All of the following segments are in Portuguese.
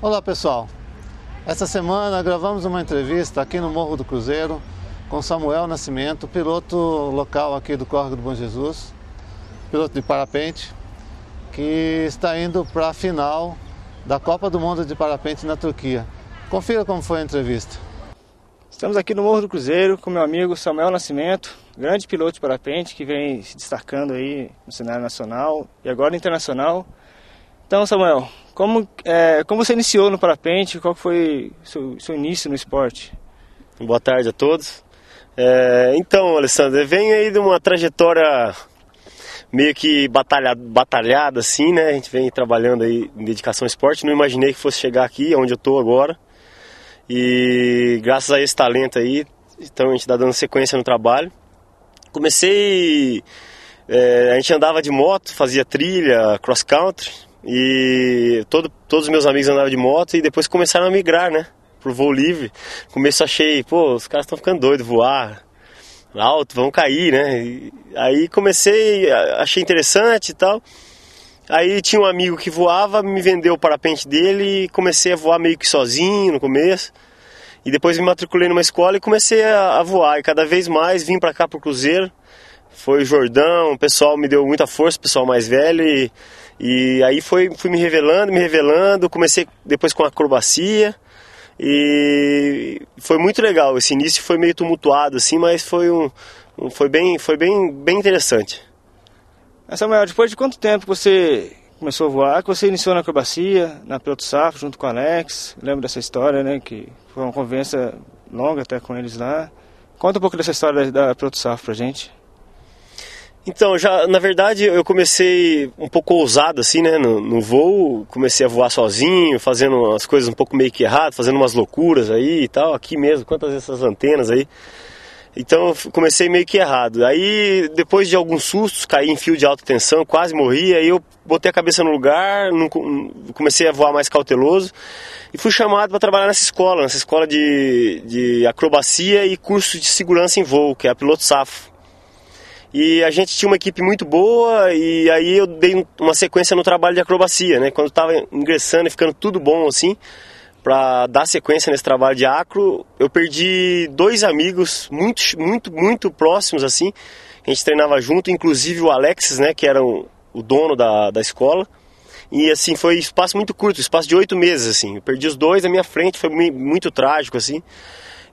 Olá pessoal, essa semana gravamos uma entrevista aqui no Morro do Cruzeiro com Samuel Nascimento, piloto local aqui do Córrego do Bom Jesus, piloto de parapente, que está indo para a final da Copa do Mundo de Parapente na Turquia. Confira como foi a entrevista. Estamos aqui no Morro do Cruzeiro com meu amigo Samuel Nascimento, grande piloto de parapente que vem se destacando aí no cenário nacional e agora internacional. Então, Samuel, como você iniciou no parapente? Qual foi o seu início no esporte? Boa tarde a todos. Então, Alessandro, eu venho aí de uma trajetória meio que batalhada assim, né? A gente vem trabalhando aí em dedicação ao esporte. Não imaginei que fosse chegar aqui, onde eu estou agora. E graças a esse talento aí, então a gente está dando sequência no trabalho. Comecei, a gente andava de moto, fazia trilha, cross country. E todos os meus amigos andavam de moto e depois começaram a migrar, né, pro voo livre. No começo achei, os caras estão ficando doidos, voar alto, vão cair, né. E aí achei interessante e tal. Aí tinha um amigo que voava, me vendeu o parapente dele e comecei a voar meio que sozinho no começo. E depois me matriculei numa escola e comecei a voar. E cada vez mais vim pra cá pro Cruzeiro. Foi o Jordão, o pessoal me deu muita força, o pessoal mais velho. E aí fui me revelando, comecei depois com acrobacia e foi muito legal. Esse início foi meio tumultuado assim, mas foi bem interessante. Samuel, depois de quanto tempo você começou a voar, que você iniciou na acrobacia, na Piloto Safra, junto com o Alex? Lembro dessa história, né, que foi uma conversa longa até com eles lá. Conta um pouco dessa história da Piloto Safra pra gente. Então, na verdade, eu comecei um pouco ousado, assim, né, no voo, comecei a voar sozinho, fazendo as coisas um pouco meio que errado, fazendo umas loucuras aí e tal, aqui mesmo, quantas essas antenas aí. Então, eu comecei meio que errado. Aí, depois de alguns sustos, caí em fio de alta tensão, quase morri, aí eu botei a cabeça no lugar, comecei a voar mais cauteloso e fui chamado para trabalhar nessa escola de acrobacia e curso de segurança em voo, que é a Piloto Safra. E a gente tinha uma equipe muito boa e aí eu dei uma sequência no trabalho de acrobacia, né? Quando estava ingressando e ficando tudo bom assim, para dar sequência nesse trabalho de acro, eu perdi dois amigos muito próximos assim. A gente treinava junto, inclusive o Alex, né? Que era o dono da escola. E assim, foi espaço muito curto, espaço de 8 meses assim. Eu perdi os dois na minha frente, foi muito trágico assim.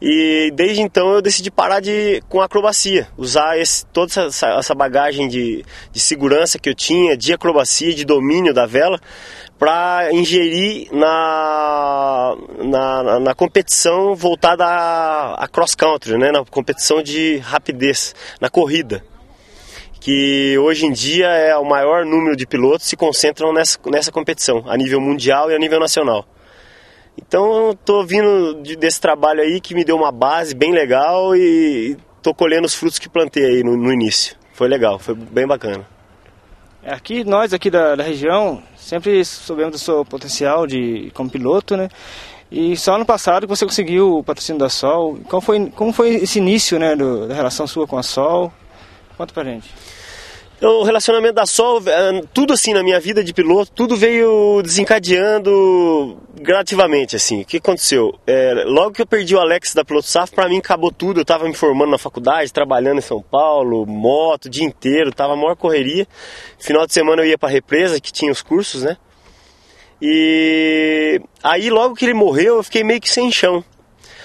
E desde então eu decidi parar com a acrobacia, usar toda essa bagagem de segurança que eu tinha, de acrobacia, de domínio da vela, para ingerir na competição voltada a cross country, né, na competição de rapidez, na corrida. Que hoje em dia é o maior número de pilotos que se concentram nessa competição, a nível mundial e a nível nacional. Então eu estou vindo desse trabalho aí que me deu uma base bem legal e estou colhendo os frutos que plantei aí no início. Foi legal, foi bem bacana. Nós aqui da região sempre soubemos do seu potencial como piloto, né? E só ano passado que você conseguiu o patrocínio da Sol. Como foi esse início, né, da relação sua com a Sol? Conta pra gente. O relacionamento da Sol, tudo assim na minha vida de piloto, tudo veio desencadeando gradativamente, assim. O que aconteceu? Logo que eu perdi o Alex da Piloto Safra, pra mim acabou tudo. Eu tava me formando na faculdade, trabalhando em São Paulo, moto, o dia inteiro, tava a maior correria. Final de semana eu ia pra represa, que tinha os cursos, né? E aí logo que ele morreu, eu fiquei meio que sem chão.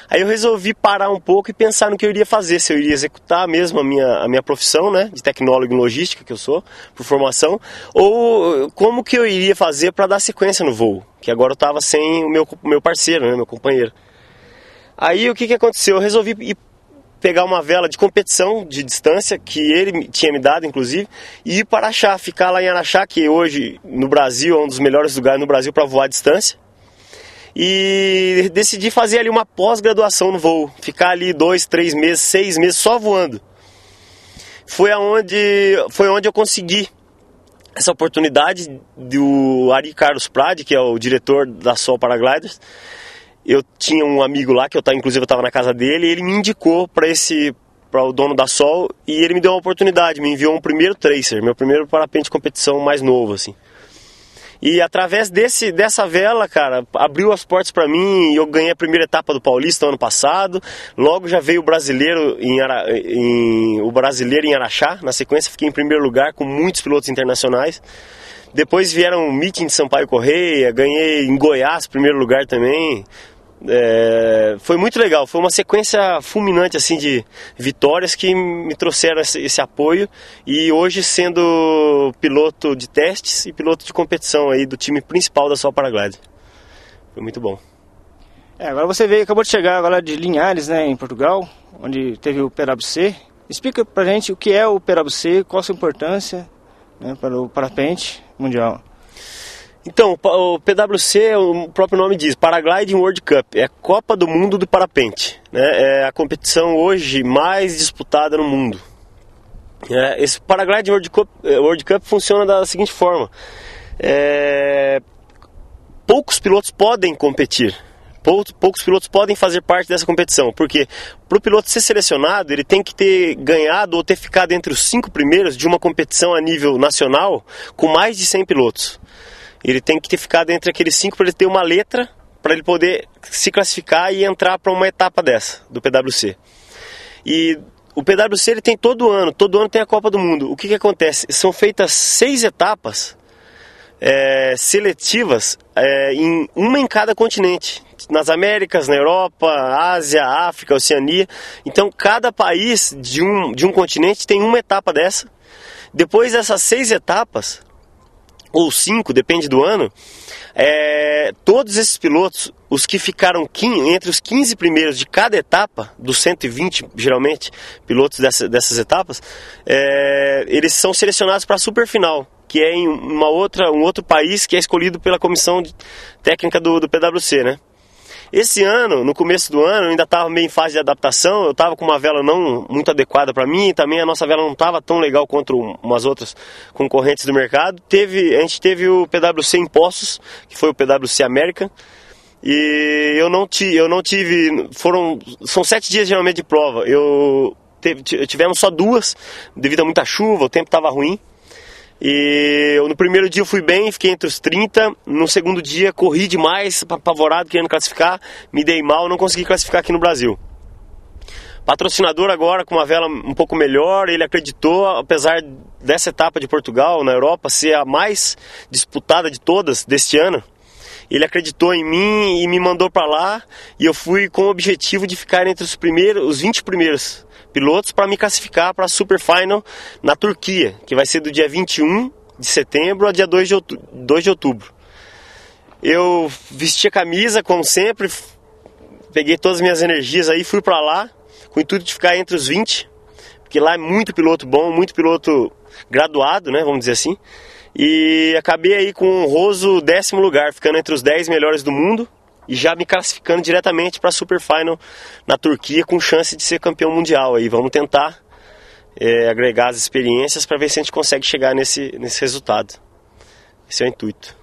Aí eu resolvi parar um pouco e pensar no que eu iria fazer, se eu iria executar mesmo a minha profissão, né, de tecnólogo em logística, que eu sou, por formação, ou como que eu iria fazer para dar sequência no voo, que agora eu estava sem o meu parceiro, né, meu companheiro. Aí o que aconteceu? Eu resolvi ir pegar uma vela de competição de distância, que ele tinha me dado, inclusive, e ir para Araxá, ficar lá em Araxá, que hoje no Brasil é um dos melhores lugares no Brasil para voar à distância. E decidi fazer ali uma pós-graduação no voo, ficar ali 2, 3 meses, 6 meses só voando. Foi onde eu consegui essa oportunidade do Ari Carlos Prade, que é o diretor da Sol Paragliders. Eu tinha um amigo lá, inclusive eu estava na casa dele, e ele me indicou para o dono da Sol, e ele me deu uma oportunidade, me enviou um primeiro tracer, meu primeiro parapente de competição mais novo, assim. E através dessa vela, cara, abriu as portas para mim e eu ganhei a primeira etapa do Paulista ano passado. Logo já veio o brasileiro em Araxá. Na sequência fiquei em primeiro lugar com muitos pilotos internacionais. Depois vieram o meeting de Sampaio Corrêa, ganhei em Goiás primeiro lugar também. Foi muito legal, foi uma sequência fulminante assim, de vitórias que me trouxeram esse apoio. E hoje sendo piloto de testes e piloto de competição aí do time principal da Sol Paraglide. Foi muito bom. Agora você acabou de chegar agora de Linhares, né, em Portugal, onde teve o PWC. Explica pra gente o que é o PWC, qual a sua importância, né, para o parapente mundial. Então, o PWC, o próprio nome diz, Paragliding World Cup, é a Copa do Mundo do Parapente, né? É a competição hoje mais disputada no mundo. Esse Paragliding World Cup funciona da seguinte forma, poucos pilotos podem competir, poucos pilotos podem fazer parte dessa competição, porque para o piloto ser selecionado, ele tem que ter ganhado ou ter ficado entre os 5 primeiros de uma competição a nível nacional com mais de 100 pilotos. Ele tem que ter ficado entre aqueles 5 para ele ter uma letra, para ele poder se classificar e entrar para uma etapa dessa, do PWC. E o PWC ele tem todo ano tem a Copa do Mundo. O que acontece? São feitas 6 etapas seletivas, uma em cada continente. Nas Américas, na Europa, Ásia, África, Oceania. Então cada país de um continente tem uma etapa dessa. Depois dessas 6 etapas, ou 5, depende do ano, todos esses pilotos, os que ficaram entre os 15 primeiros de cada etapa, dos 120 geralmente pilotos dessas etapas, eles são selecionados para a superfinal, que é em um outro país que é escolhido pela comissão técnica do PWC, né? Esse ano, no começo do ano, eu ainda estava meio em fase de adaptação, eu estava com uma vela não muito adequada para mim, e também a nossa vela não estava tão legal quanto umas outras concorrentes do mercado. A gente teve o PWC em Poços, que foi o PWC América, e eu não tive, são 7 dias geralmente de prova, tivemos só 2, devido a muita chuva, o tempo estava ruim. E no primeiro dia eu fui bem, fiquei entre os 30, no segundo dia corri demais, apavorado, querendo classificar, me dei mal, não consegui classificar aqui no Brasil. Patrocinador agora com uma vela um pouco melhor, ele acreditou, apesar dessa etapa de Portugal, na Europa, ser a mais disputada de todas deste ano, ele acreditou em mim e me mandou para lá, e eu fui com o objetivo de ficar entre os 20 primeiros pilotos para me classificar para a Super Final na Turquia, que vai ser do dia 21 de setembro a dia 2 de outubro. Eu vesti a camisa, como sempre, peguei todas as minhas energias aí, fui para lá, com o intuito de ficar entre os 20, porque lá é muito piloto bom, muito piloto graduado, né, vamos dizer assim, e acabei aí com um honroso 10º lugar, ficando entre os 10 melhores do mundo, e já me classificando diretamente para a Super Final na Turquia, com chance de ser campeão mundial. Aí vamos tentar agregar as experiências para ver se a gente consegue chegar nesse resultado. Esse é o intuito.